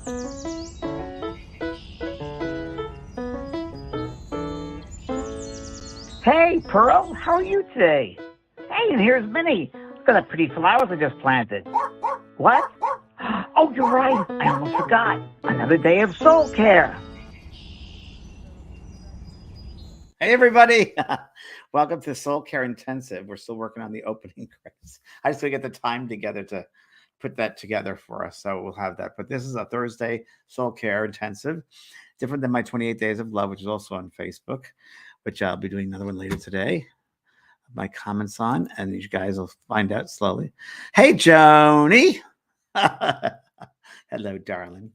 Hey, Pearl, how are you today? Hey, and here's Minnie. Look at the pretty flowers I just planted. What? Oh, you're right. I almost forgot. Another day of soul care. Hey, everybody. Welcome to SoulCARE Intensive. We're still working on the opening credits. I just want to get the time together to put that together for us. So we'll have that. But this is a Thursday SoulCARE Intensive, different than my 28 Days of Love, which is also on Facebook, which I'll be doing another one later today. My comments on, and you guys will find out slowly. Hey, Joni. Hello, darling.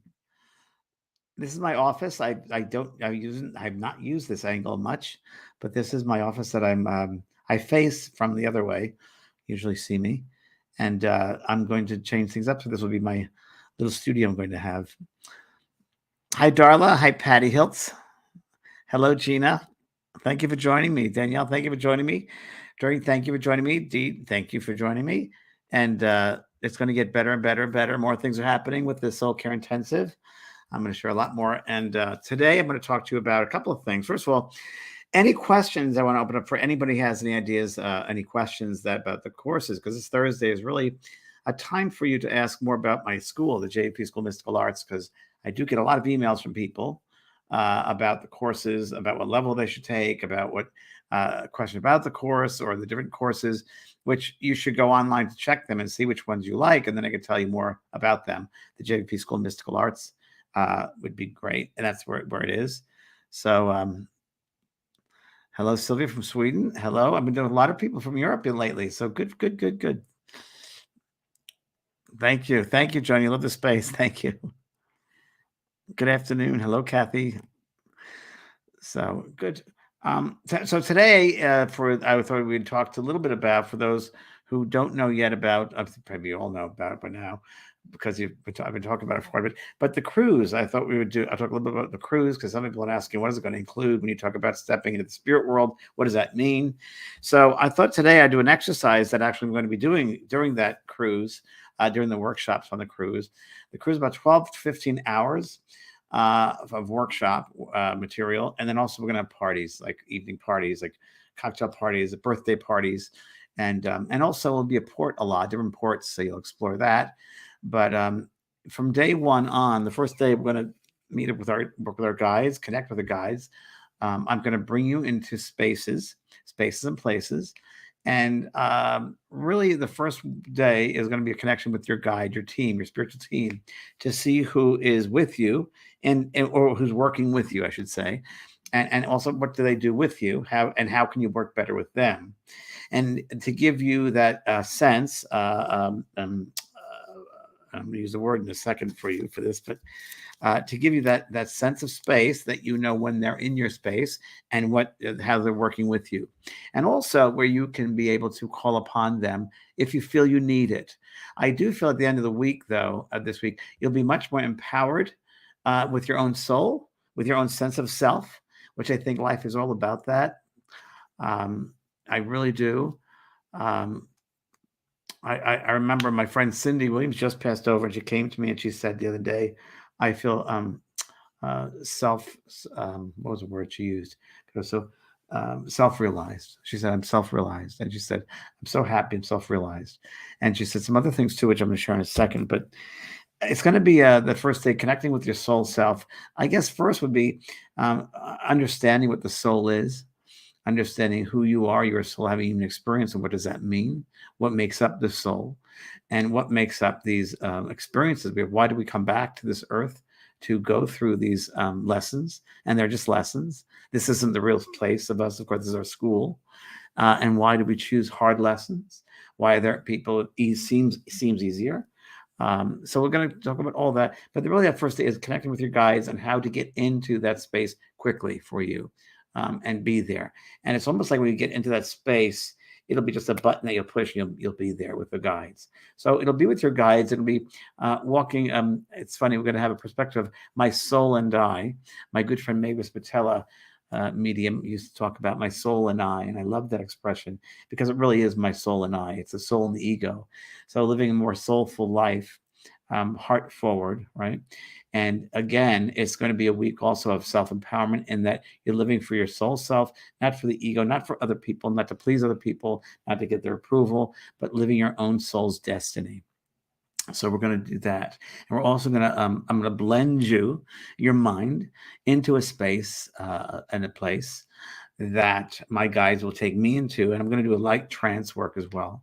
This is my office. I've not used this angle much, but this is my office that I face from the other way. Usually see me, and I'm going to change things up. So this will be my little studio I'm going to have. Hi, Darla. Hi, Patty Hiltz. Hello, Gina. Thank you for joining me. Danielle, thank you for joining me. Doreen, thank you for joining me. Dee, thank you for joining me. And it's going to get better and better and better. More things are happening with the SoulCARE Intensive. I'm going to share a lot more. And today I'm going to talk to you about a couple of things. First of all, any questions I want to open up for anybody who has any ideas, any questions about the courses, because this Thursday is really a time for you to ask more about my school, the JP School of Mystical Arts, because I do get a lot of emails from people about the courses, about what level they should take, about what question about the course or the different courses, which you should go online to check them and see which ones you like. And then I can tell you more about them. The JP School of Mystical Arts would be great. And that's where it is. So hello, Sylvia from Sweden. Hello. I've been doing a lot of people from Europe lately. So good. Thank you. Thank you, John. You love the space. Thank you. Good afternoon. Hello, Kathy. So good. So today, I thought we'd talk a little bit about, for those who don't know yet about, probably you all know about it by now, because I've been talking about it for quite a bit. But the cruise, I thought I'll talk a little bit about the cruise, because some people are asking, what is it going to include when you talk about stepping into the spirit world? What does that mean? So I thought today I'd do an exercise that actually I'm going to be doing during that cruise, during the workshops on the cruise. The cruise is about 12 to 15 hours of workshop material. And then also we're going to have parties, like evening parties, like cocktail parties, birthday parties. And also it'll be a lot, different ports. So you'll explore that. But from day one on, the first day, we're going to work with our guides, connect with the guides. I'm going to bring you into spaces and places. And really the first day is going to be a connection with your guide, your team, your spiritual team, to see who is with you or who's working with you, I should say. And also, what do they do with you? How can you work better with them? And to give you that sense, I'm going to use the word in a second for you for this, but to give you that sense of space, that you know when they're in your space and how they're working with you. And also where you can be able to call upon them if you feel you need it. I do feel at the end of the week, though, this week, you'll be much more empowered with your own soul, with your own sense of self, which I think life is all about that. I really do. I remember my friend Cindy Williams just passed over, and she came to me and she said the other day, I feel what was the word she used? So self-realized. She said, I'm self-realized. And she said, I'm so happy I'm self-realized. And she said some other things too, which I'm going to share in a second. But it's going to be the first day connecting with your soul self. I guess first would be understanding what the soul is, understanding who you are, your soul, having an experience, and what does that mean? What makes up the soul, and what makes up these experiences? Why do we come back to this earth to go through these lessons? And they're just lessons. This isn't the real place of us. Of course, this is our school. And why do we choose hard lessons? Why are there people seems easier? So we're going to talk about all that. But really, that first day is connecting with your guides and how to get into that space quickly for you. And be there. And it's almost like when you get into that space, it'll be just a button that you'll push and you'll be there with the guides. So it'll be with your guides. It'll be walking. It's funny, we're going to have a perspective of my soul and I. My good friend Mavis Patella, medium, used to talk about my soul and I. And I love that expression because it really is my soul and I. It's the soul and the ego. So living a more soulful life heart forward, right? And again, it's going to be a week also of self-empowerment in that you're living for your soul self, not for the ego, not for other people, not to please other people, not to get their approval, but living your own soul's destiny. So we're going to do that. And we're also going to, I'm going to blend your mind into a space and a place that my guides will take me into. And I'm going to do a light trance work as well,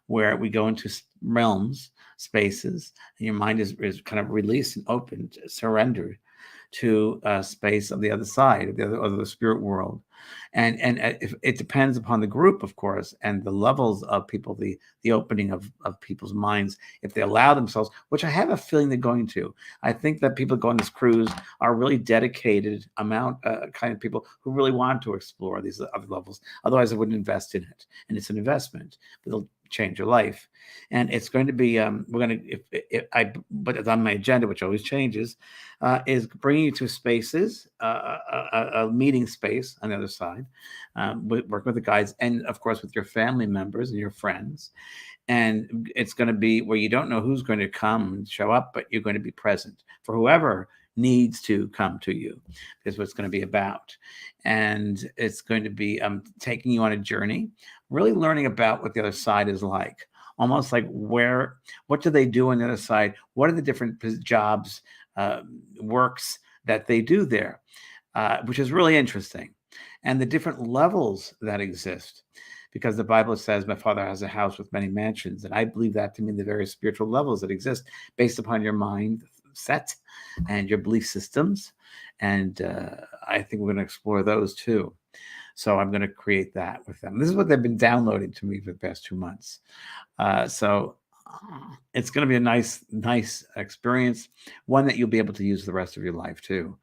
where we go into realms, spaces, and your mind is kind of released and opened, surrendered to a space of the other side, of the spirit world. And if, it depends upon the group, of course, and the levels of people, the opening of people's minds, if they allow themselves, which I have a feeling they're going to. I think that people go on this cruise are really dedicated kind of people who really want to explore these other levels. Otherwise, I wouldn't invest in it. And it's an investment, but it'll change your life. And it's going to be, we're going to, but it's on my agenda, which always changes, is bringing you to spaces, a meeting space on the other side, work with the guides, and of course with your family members and your friends. And it's going to be where you don't know who's going to come and show up, but you're going to be present for whoever needs to come to you, is what it's going to be about. And it's going to be taking you on a journey, really learning about what the other side is like, almost like what do they do on the other side? What are the different jobs, works that they do there, which is really interesting. And the different levels that exist, because the Bible says, my Father has a house with many mansions. And I believe that to mean the various spiritual levels that exist based upon your mind set and your belief systems. And I think we're going to explore those too. So I'm going to create that with them. This is what they've been downloading to me for the past 2 months. So it's going to be a nice experience, one that you'll be able to use the rest of your life too.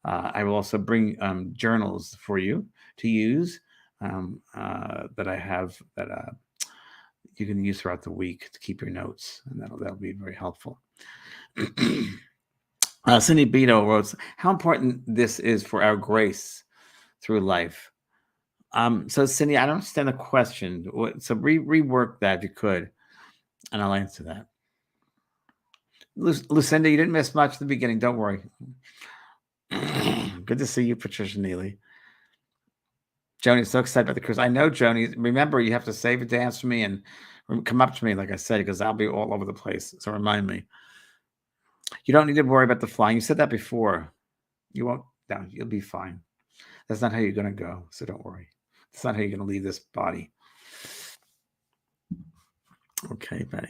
I will also bring journals for you to use that I have that you can use throughout the week to keep your notes, and that'll be very helpful. Cindy Beto wrote, how important this is for our grace through life. So Cindy, I don't understand the question. So rework that if you could, and I'll answer that. Lucinda, you didn't miss much at the beginning. Don't worry. Good to see you, Patricia Neely. Joni's so excited about the cruise. I know, Joni. Remember, you have to save a dance for me and come up to me, like I said, because I'll be all over the place. So remind me. You don't need to worry about the flying. You said that before. You won't. No, you'll be fine. That's not how you're going to go. So don't worry. That's not how you're going to leave this body. Okay, Patty.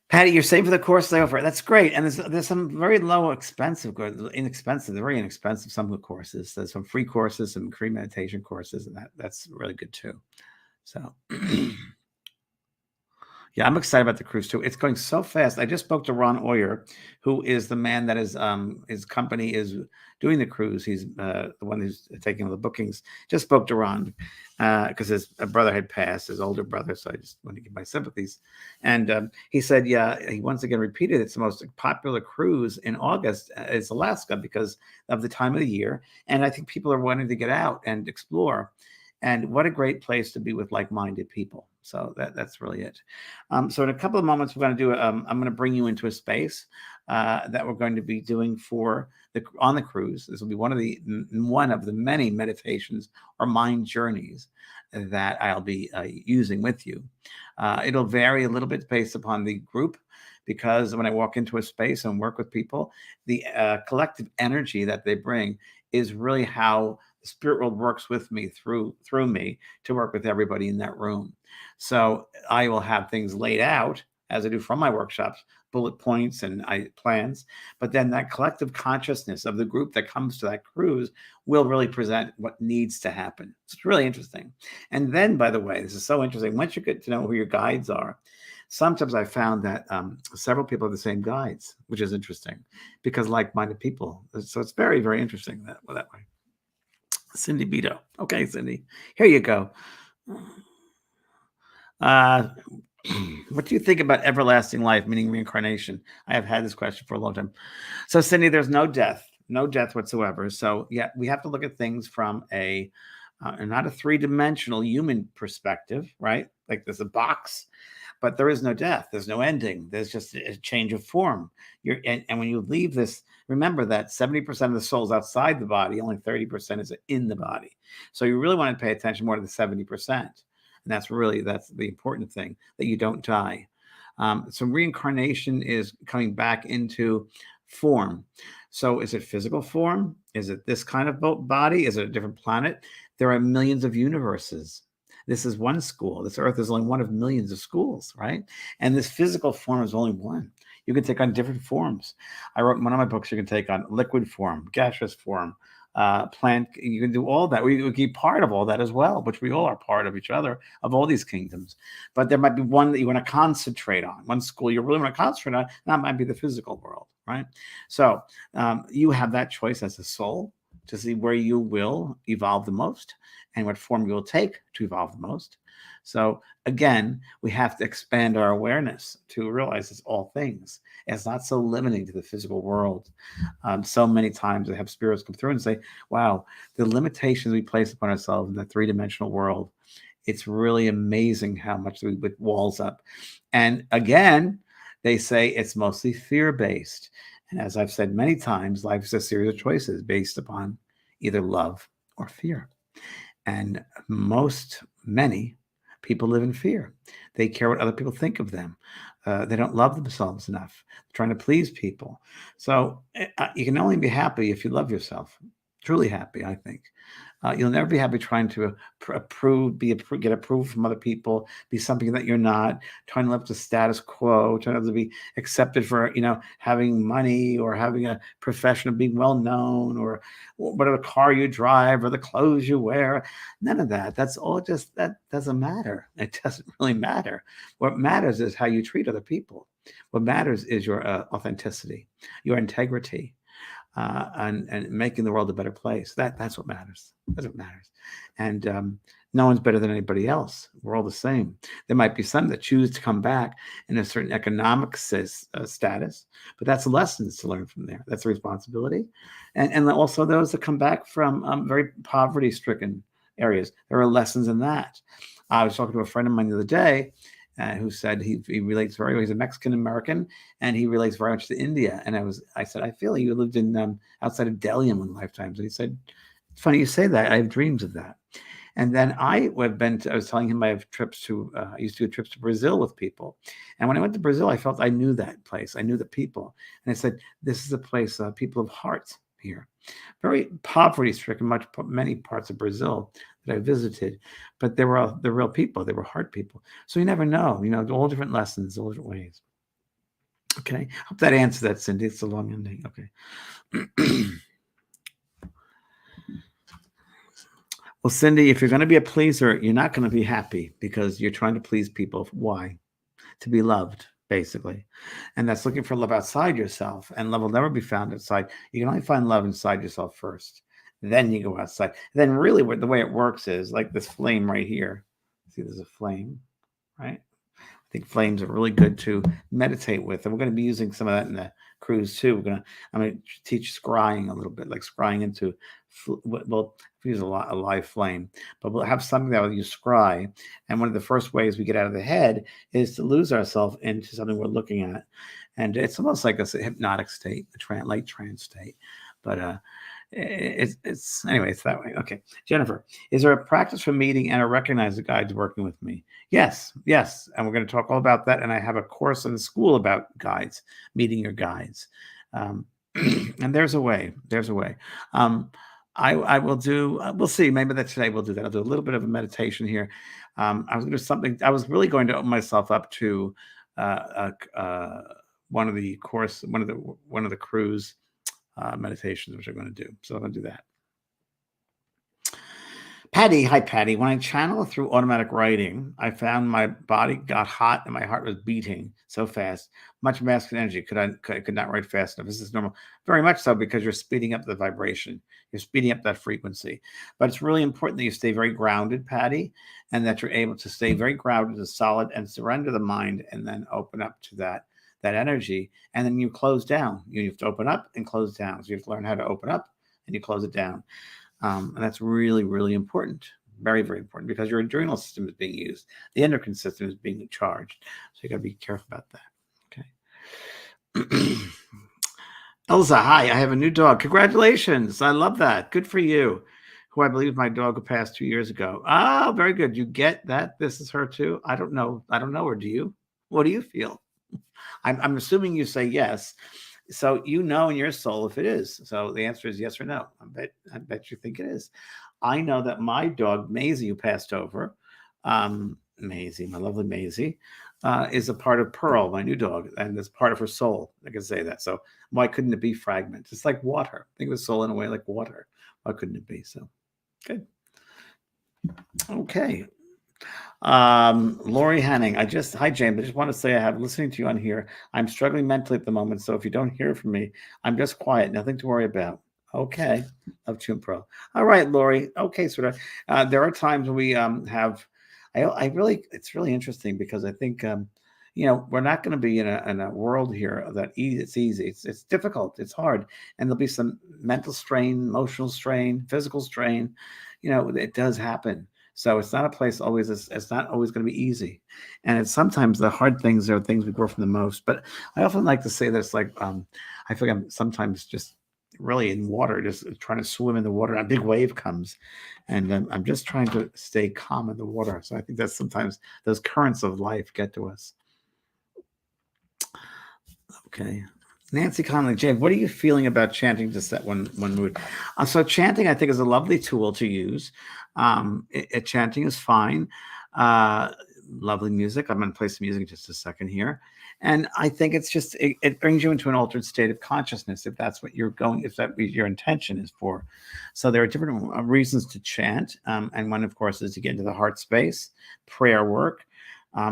Patty, you're saving for the course over. That's great. And there's some very low expensive, inexpensive, very inexpensive, some of the courses. There's some free courses, some free meditation courses, and that's really good too. So yeah, I'm excited about the cruise too. It's going so fast. I just spoke to Ron Oyer, who is the man that is his company is doing the cruise. He's the one who's taking all the bookings. Just spoke to Ron because his brother had passed, his older brother. So I just want to give my sympathies. And he said, yeah, he once again repeated it's the most popular cruise in August is Alaska because of the time of the year. And I think people are wanting to get out and explore. And what a great place to be with like-minded people. So that's really it. So in a couple of moments, we're going to do. I'm going to bring you into a space that we're going to be doing on the cruise. This will be one of the many meditations or mind journeys that I'll be using with you. It'll vary a little bit based upon the group, because when I walk into a space and work with people, the collective energy that they bring is really how the spirit world works with me through me to work with everybody in that room. So I will have things laid out as I do from my workshops, bullet points and plans, but then that collective consciousness of the group that comes to that cruise will really present what needs to happen. It's really interesting. And then, by the way, this is so interesting. Once you get to know who your guides are, sometimes I found that several people have the same guides, which is interesting because like-minded people. So it's very, very interesting that way. Cindy Beto. Okay, Cindy, here you go. What do you think about everlasting life, meaning reincarnation? I have had this question for a long time. So, Cindy, there's no death whatsoever. So, yeah, we have to look at things from not a three-dimensional human perspective, right? Like there's a box, but there is no death. There's no ending. There's just a change of form. And when you leave this, remember that 70% of the soul is outside the body, only 30% is in the body. So you really want to pay attention more to the 70%. And that's the important thing, that you don't die. So reincarnation is coming back into form. So is it physical form? Is it this kind of body? Is it a different planet? There are millions of universes. This is one school. This earth is only one of millions of schools, right? And this physical form is only one. You can take on different forms. I wrote in one of my books, you can take on liquid form, gaseous form, plant. You can do all that. We can be part of all that as well, which we all are part of each other, of all these kingdoms. But there might be one that you want to concentrate on, one school you really want to concentrate on. That might be the physical world, right? So you have that choice as a soul to see where you will evolve the most and what form you will take to evolve the most. So again, we have to expand our awareness to realize it's all things. It's not so limiting to the physical world. So many times I have spirits come through and say, wow, the limitations we place upon ourselves in the three-dimensional world, it's really amazing how much we put walls up. And again, they say it's mostly fear-based. And as I've said many times, life is a series of choices based upon either love or fear. And many people live in fear. They care what other people think of them. They don't love themselves enough. They're trying to please people. So you can only be happy if you love yourself. Truly happy, I think. You'll never be happy trying to get approved from other people, be something that you're not, trying to live up to status quo, trying to be accepted for, having money or having a profession of being well known or whatever car you drive or the clothes you wear. None of that. That's all that doesn't matter. It doesn't really matter. What matters is how you treat other people. What matters is your authenticity, your integrity. And making the world a better place. That's what matters. That's what matters. And no one's better than anybody else. We're all the same. There might be some that choose to come back in a certain economic status, but that's lessons to learn from there. That's a responsibility. And also those that come back from very poverty-stricken areas. There are lessons in that. I was talking to a friend of mine the other day, who said he relates very well. He's a Mexican American, and he relates very much to India. And I said, I feel like you lived in outside of Delhi in one lifetime. So he said, it's funny you say that. I have dreams of that. And then I was telling him I have I used to do trips to Brazil with people. And when I went to Brazil, I felt I knew that place. I knew the people. And I said, this is a place, people of heart here. Very poverty-stricken, many parts of Brazil that I visited, but they were the real people. They were heart people. So you never know, all different lessons, all different ways. Okay. Hope that answers that, Cindy. It's a long ending. Okay. Well, Cindy, if you're going to be a pleaser, you're not going to be happy because you're trying to please people. Why? To be loved, basically. And that's looking for love outside yourself. And love will never be found outside. You can only find love inside yourself first. Then you go outside. Then really the way it works is like this flame right here. See, there's a flame, right? I think flames are really good to meditate with. And we're going to be using some of that in the cruise too. I'm going to teach scrying a little bit, like scrying into, we'll use a live flame, but we'll have something that will use scry. And one of the first ways we get out of the head is to lose ourselves into something we're looking at. And it's almost like a hypnotic state, like trance state. But it's anyway, it's that way. Okay. Jennifer, is there a practice for meeting and recognize the guides working with me? Yes. And we're going to talk all about that. And I have a course in the school about guides, meeting your guides. And there's a way. I will do, we'll see. Maybe today we'll do that. I'll do a little bit of a meditation here. I was going to do something. I was really going to open myself up to one of the cruise meditations, which I'm going to do. So I'm going to do that. Patty, hi Patty. When I channel through automatic writing, I found my body got hot and my heart was beating so fast. Much masculine energy. I could not write fast enough. This is normal. Very much so, because you're speeding up the vibration. You're speeding up that frequency. But it's really important that you stay very grounded, Patty, and that you're able to stay very grounded and solid and surrender the mind and then open up to that energy. And then you close down. You have to open up and close down. So you have to learn how to open up and you close it down. And that's really, really important. Very, very important, because your adrenal system is being used. The endocrine system is being charged. So you got to be careful about that. Okay. Elsa, hi. I have a new dog. Congratulations. I love that. Good for you. Who I believe my dog who passed 2 years ago. Oh, very good. You get that? This is her too? I don't know. I don't know her. Do you? What do you feel? I'm assuming you say yes. So you know in your soul if it is. So the answer is yes or no. I bet you think it is. I know that my dog Maisie, who passed over, Maisie, my lovely Maisie, is a part of Pearl, my new dog, and it's part of her soul. I can say that. So why couldn't it be fragment? It's like water. Think of the soul in a way like water. Why couldn't it be? So good. Okay. Lori Hanning, hi James. I just want to say I have listening to you on here. I'm struggling mentally at the moment, so if you don't hear from me, I'm just quiet. Nothing to worry about. Okay. Love to and Pro. All right, Lori. Okay, sort of. There are times when we have. It's really interesting because I think we're not going to be in a world here that it's easy. It's difficult. It's hard, and there'll be some mental strain, emotional strain, physical strain. It does happen. So it's not a place always. It's not always going to be easy, and it's sometimes the hard things are things we grow from the most. But I often like to say that it's like I feel like I'm sometimes just really in water, just trying to swim in the water. And a big wave comes, and I'm just trying to stay calm in the water. So I think that sometimes those currents of life get to us. Okay. Nancy Conley, James, what are you feeling about chanting to set one mood? So chanting, I think, is a lovely tool to use. Chanting is fine. Lovely music. I'm going to play some music in just a second here. And I think it's just, it brings you into an altered state of consciousness if that's what you're going, if that your intention is for. So there are different reasons to chant. And one, of course, is to get into the heart space, prayer work.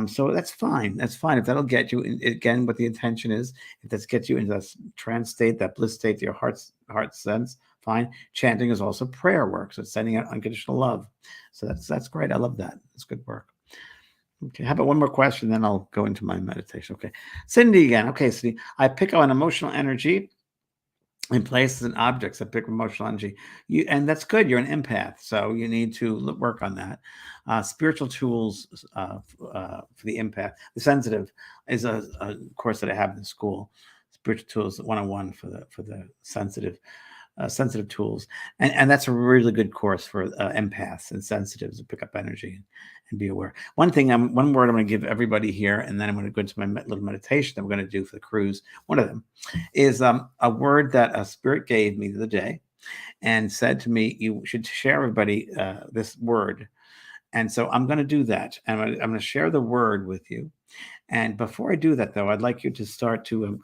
So that's fine. That's fine. If that'll get you, again, what the intention is, if that gets you into that trance state, that bliss state, your heart sense, fine. Chanting is also prayer work. So it's sending out unconditional love. So that's great. I love that. It's good work. Okay. How about one more question? Then I'll go into my meditation. Okay. Cindy again. Okay, Cindy. I pick up on emotional energy in places and objects. I pick emotional energy. And that's good. You're an empath, so you need to work on that. Spiritual tools for the empath. The sensitive is a course that I have in school. Spiritual tools 101 for the sensitive. Sensitive tools, and that's a really good course for empaths and sensitives to pick up energy and be aware. One word I'm going to give everybody here, and then I'm going to go into my little meditation that we're going to do for the cruise. One of them is a word that a spirit gave me the other day and said to me, you should share everybody this word. And so I'm going to do that, and I'm going to share the word with you. And before I do that, though, I'd like you to start to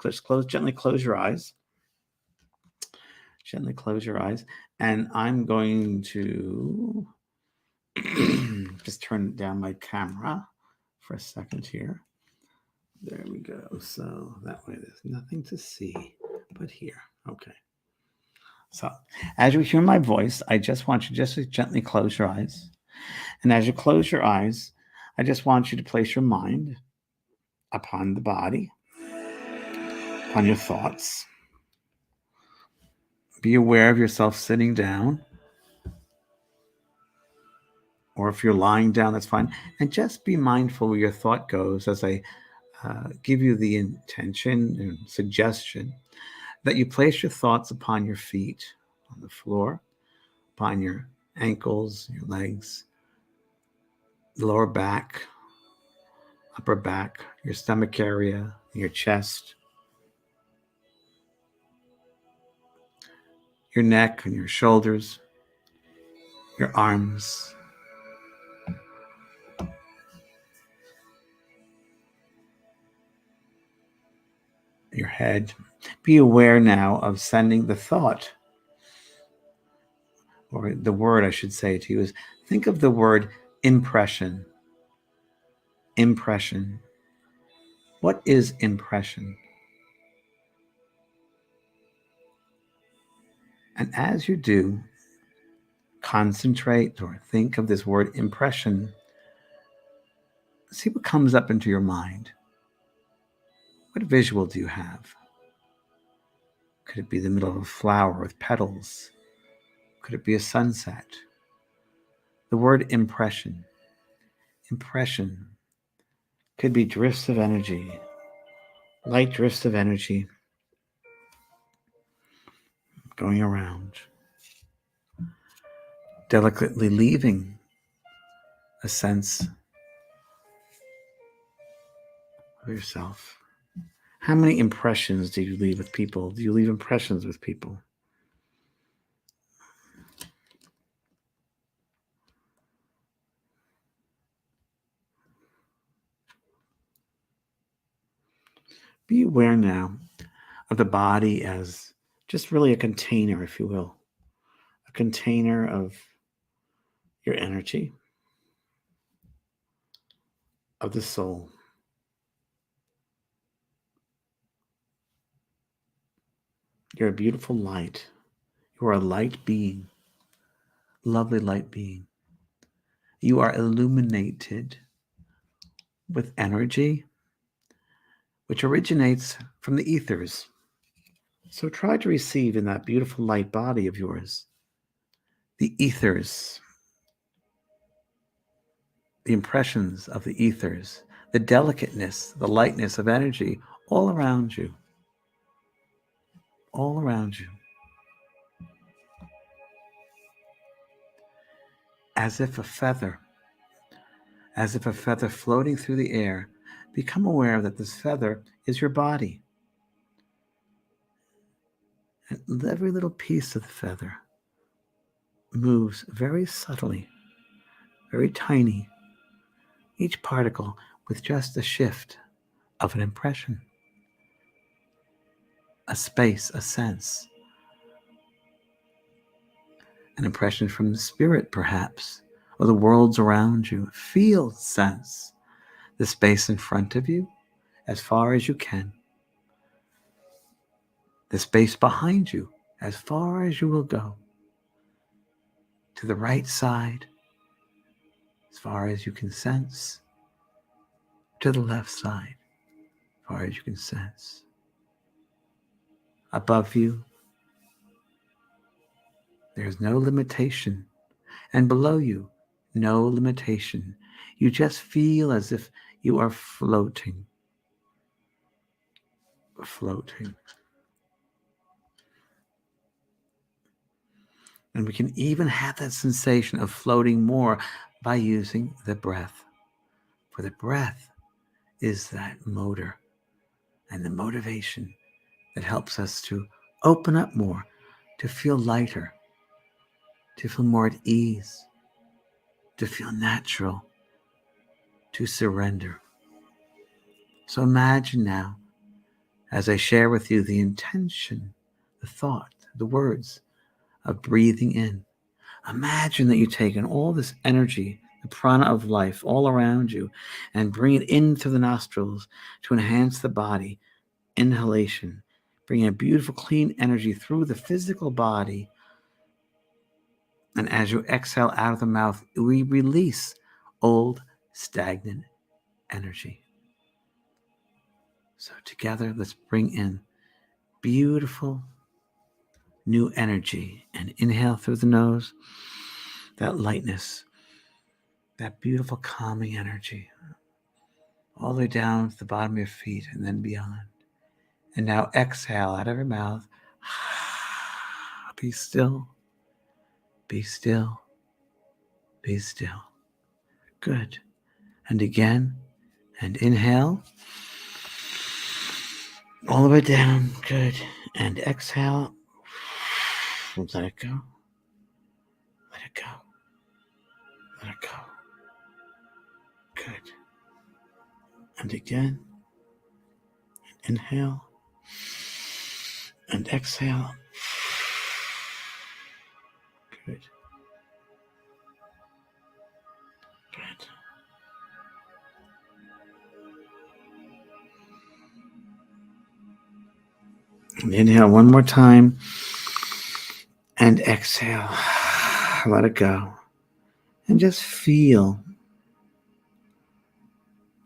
gently close your eyes. Gently close your eyes, and I'm going to just turn down my camera for a second here. There we go. So that way there's nothing to see but here. Okay. So as you hear my voice, I just want you just to gently close your eyes. And as you close your eyes, I just want you to place your mind upon the body, upon your thoughts. Be aware of yourself sitting down. Or if you're lying down, that's fine. And just be mindful where your thought goes as I give you the intention and suggestion that you place your thoughts upon your feet, on the floor, upon your ankles, your legs, lower back, upper back, your stomach area, your chest, your neck and your shoulders, your arms, your head. Be aware now of sending the thought, or the word I should say to you is, think of the word impression. Impression. What is impression? And as you do, concentrate or think of this word impression. See what comes up into your mind. What visual do you have? Could it be the middle of a flower with petals? Could it be a sunset? The word impression. Impression could be drifts of energy, light drifts of energy going around, delicately leaving a sense of yourself. How many impressions do you leave with people? Do you leave impressions with people? Be aware now of the body as just really a container, if you will, a container of your energy, of the soul. You're a beautiful light. You are a light being, lovely light being. You are illuminated with energy which originates from the ethers. So try to receive in that beautiful light body of yours the ethers, the impressions of the ethers, the delicateness, the lightness of energy all around you. All around you. As if a feather floating through the air. Become aware that this feather is your body. And every little piece of the feather moves very subtly, very tiny, each particle with just a shift of an impression, a space, a sense, an impression from the spirit perhaps, or the worlds around you. Feel, sense the space in front of you as far as you can, the space behind you as far as you will go, to the right side as far as you can sense, to the left side as far as you can sense. Above you, there's no limitation, and below you, no limitation. You just feel as if you are floating. Floating. And we can even have that sensation of floating more by using the breath. For the breath is that motor and the motivation that helps us to open up more, to feel lighter, to feel more at ease, to feel natural, to surrender. So imagine now, as I share with you the intention, the thought, the words of breathing in. Imagine that you've taken all this energy, the prana of life all around you, and bring it in through the nostrils to enhance the body. Inhalation, bringing a beautiful clean energy through the physical body. And as you exhale out of the mouth, we release old, stagnant energy. So together, let's bring in beautiful new energy and inhale through the nose, that lightness, that beautiful calming energy, all the way down to the bottom of your feet and then beyond. And now exhale out of your mouth. Be still, be still, be still. Good. And again, and inhale. All the way down. Good. And exhale. Let it go. Let it go. Let it go. Good. And again. And inhale. And exhale. Good. Good. And inhale one more time. And exhale. Let it go. And just feel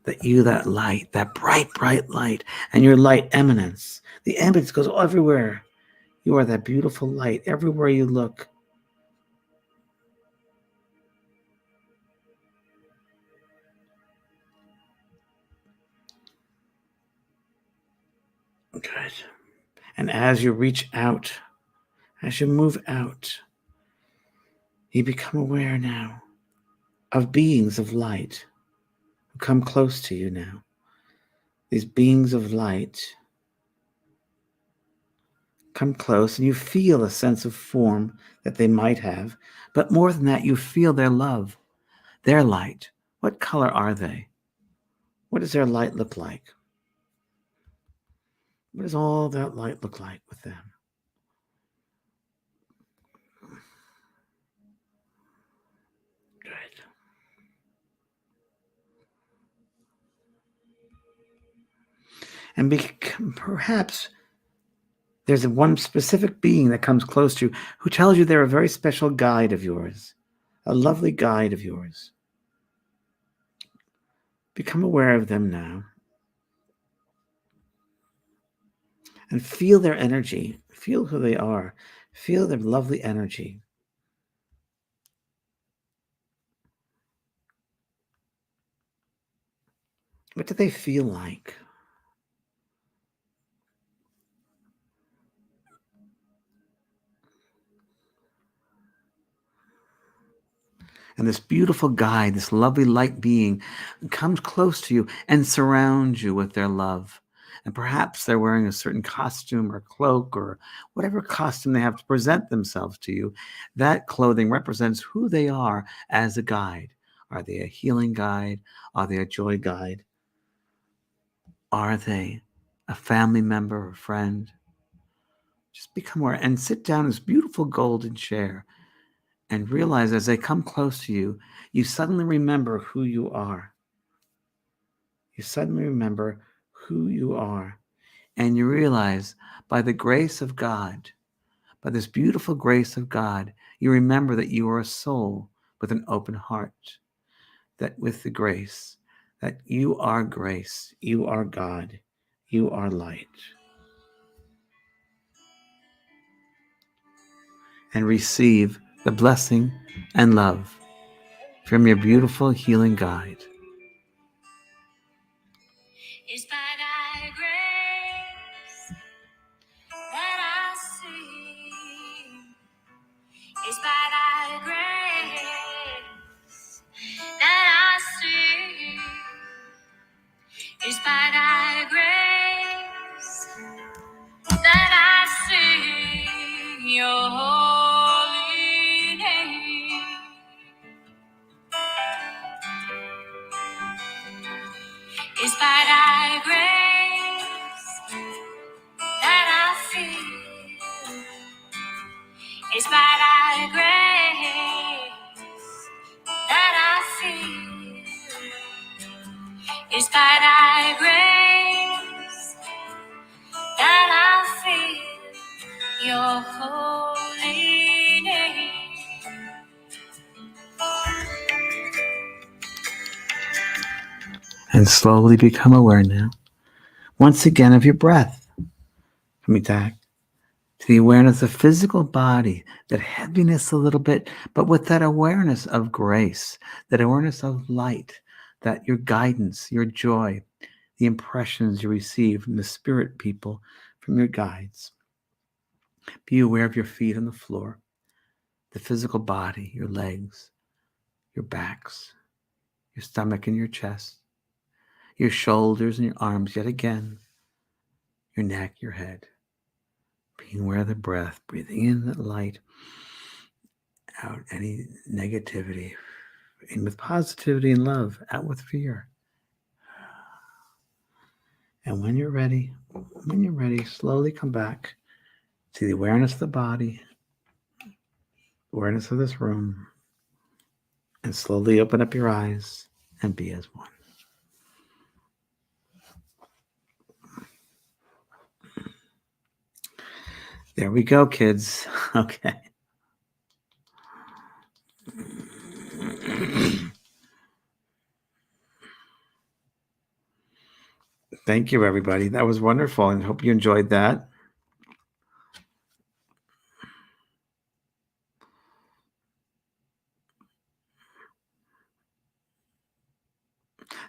that you, that light, that bright, bright light, and your light eminence. The eminence goes everywhere. You are that beautiful light everywhere you look. Good. And as you reach out, as you move out, you become aware now of beings of light who come close to you now. These beings of light come close, and you feel a sense of form that they might have. But more than that, you feel their love, their light. What color are they? What does their light look like? What does all that light look like with them? Good. And perhaps there's one specific being that comes close to you who tells you they're a very special guide of yours, a lovely guide of yours. Become aware of them now and feel their energy. Feel who they are. Feel their lovely energy. What do they feel like? And this beautiful guide, this lovely light being, comes close to you and surrounds you with their love. And perhaps they're wearing a certain costume or cloak or whatever costume they have to present themselves to you. That clothing represents who they are as a guide. Are they a healing guide? Are they a joy guide? Are they a family member or friend? Just become aware and sit down in this beautiful golden chair and realize as they come close to you, you suddenly remember who you are. You suddenly remember who you are. And you realize by the grace of God, by this beautiful grace of God, you remember that you are a soul with an open heart, that with the grace, that you are grace, you are God, you are light. And receive the blessing and love from your beautiful healing guide. It's by thy grace that I see. It's by thy grace that I see. It's by thy grace that I see your holy name. It's by thy grace that I feel. It's by thy grace that I feel. It's by thy grace that I feel your holy name. And slowly become aware now, once again, of your breath. Coming back to the awareness of physical body, that heaviness a little bit, but with that awareness of grace, that awareness of light, that your guidance, your joy, the impressions you receive from the spirit people, from your guides. Be aware of your feet on the floor, the physical body, your legs, your backs, your stomach and your chest, your shoulders and your arms yet again, your neck, your head. Being aware of the breath, breathing in that light, out any negativity, in with positivity and love, out with fear. And when you're ready, slowly come back to the awareness of the body, awareness of this room, and slowly open up your eyes and be as one. There we go, kids. Okay. Thank you, everybody. That was wonderful, and hope you enjoyed that.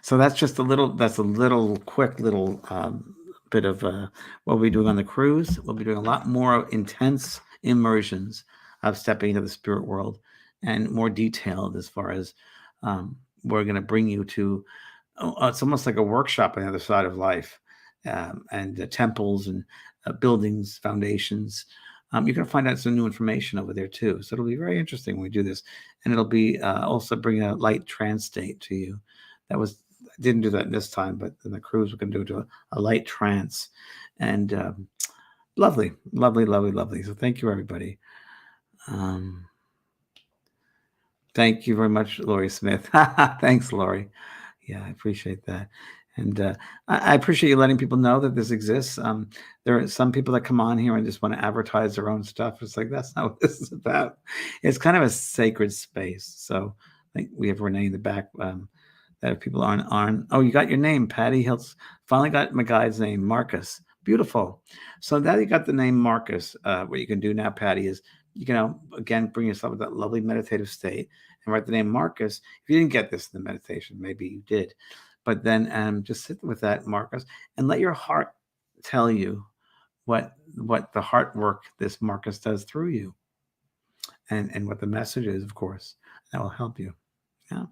So that's just a little quick little bit of what we'll be doing on the cruise. We'll be doing a lot more intense immersions of stepping into the spirit world, and more detailed as far as we're going to bring you to. It's almost like a workshop on the other side of life, and temples and buildings, foundations. You're going to find out some new information over there too. So it'll be very interesting when we do this, and it'll be also bring a light trance state to you. I didn't do that this time, but in the cruise we're going to do it to a light trance, and lovely, lovely, lovely, lovely. So thank you, everybody. Thank you very much, Lori Smith. Thanks, Lori. Yeah, I appreciate that. And I appreciate you letting people know that this exists. There are some people that come on here and just want to advertise their own stuff. It's like, that's not what this is about. It's kind of a sacred space. So I think we have Renee in the back. That if people aren't on, oh, you got your name, Patty Hills. Finally got my guy's name, Marcus. Beautiful. So now you got the name Marcus. What you can do now, Patty, is you can again bring yourself to that lovely meditative state and write the name Marcus. If you didn't get this in the meditation, maybe you did, but then just sit with that, Marcus, and let your heart tell you what the heart work this Marcus does through you, and what the message is. Of course, that will help you. Yeah.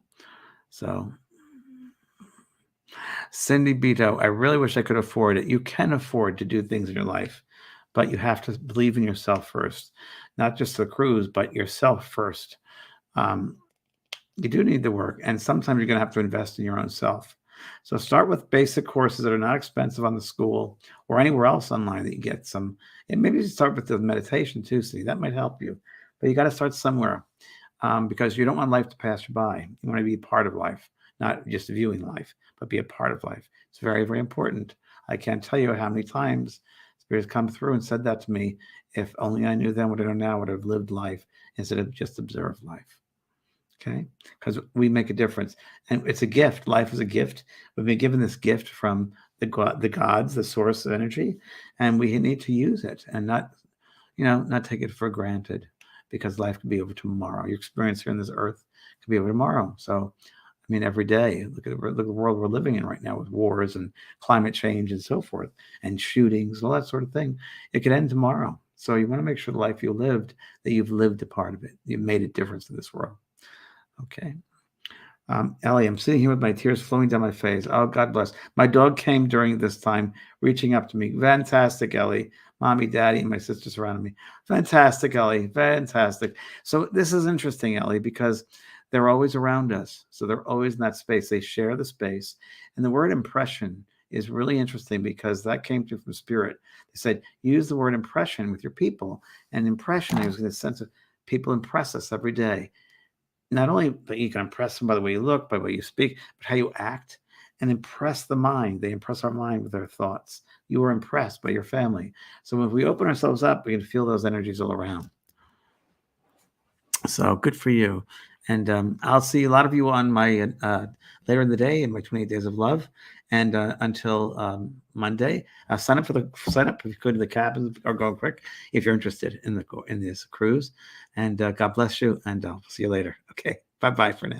So, Cindy Beto, I really wish I could afford it. You can afford to do things in your life, but you have to believe in yourself first, not just the cruise, but yourself first. You do need the work, and sometimes you're going to have to invest in your own self. So start with basic courses that are not expensive on the school or anywhere else online that you get some. And maybe you start with the meditation too. See, that might help you, but you got to start somewhere, because you don't want life to pass you by. You want to be a part of life, not just viewing life, but be a part of life. It's very, very important. I can't tell you how many times Spirit has come through and said that to me. If only I knew then what I know now, would have lived life instead of just observed life. Okay, because we make a difference, and it's a gift. Life is a gift. We've been given this gift from the gods, the source of energy, and we need to use it and not take it for granted, because life could be over tomorrow. Your experience here on this earth could be over tomorrow. So, I mean, every day, look at the world we're living in right now with wars and climate change and so forth, and shootings and all that sort of thing. It could end tomorrow. So you want to make sure the life you lived, that you've lived a part of it. You've made a difference in this world. Okay. Ellie, I'm sitting here with my tears flowing down my face. Oh, God bless. My dog came during this time, reaching up to me. Fantastic, Ellie. Mommy, Daddy, and my sister surrounded me. Fantastic, Ellie. Fantastic. So this is interesting, Ellie, because they're always around us. So they're always in that space. They share the space. And the word impression is really interesting, because that came through from Spirit. They said, use the word impression with your people. And impression is in the sense of people impress us every day. Not only that you can impress them by the way you look, by the way you speak, but how you act, and impress the mind. They impress our mind with their thoughts. You are impressed by your family. So if we open ourselves up, we can feel those energies all around. So good for you. And I'll see a lot of you on my later in the day in my 28 Days of Love. And until Monday, sign up if you could to the cabin, or go quick if you're interested in this cruise. And God bless you. And I'll see you later. Okay. Bye-bye for now.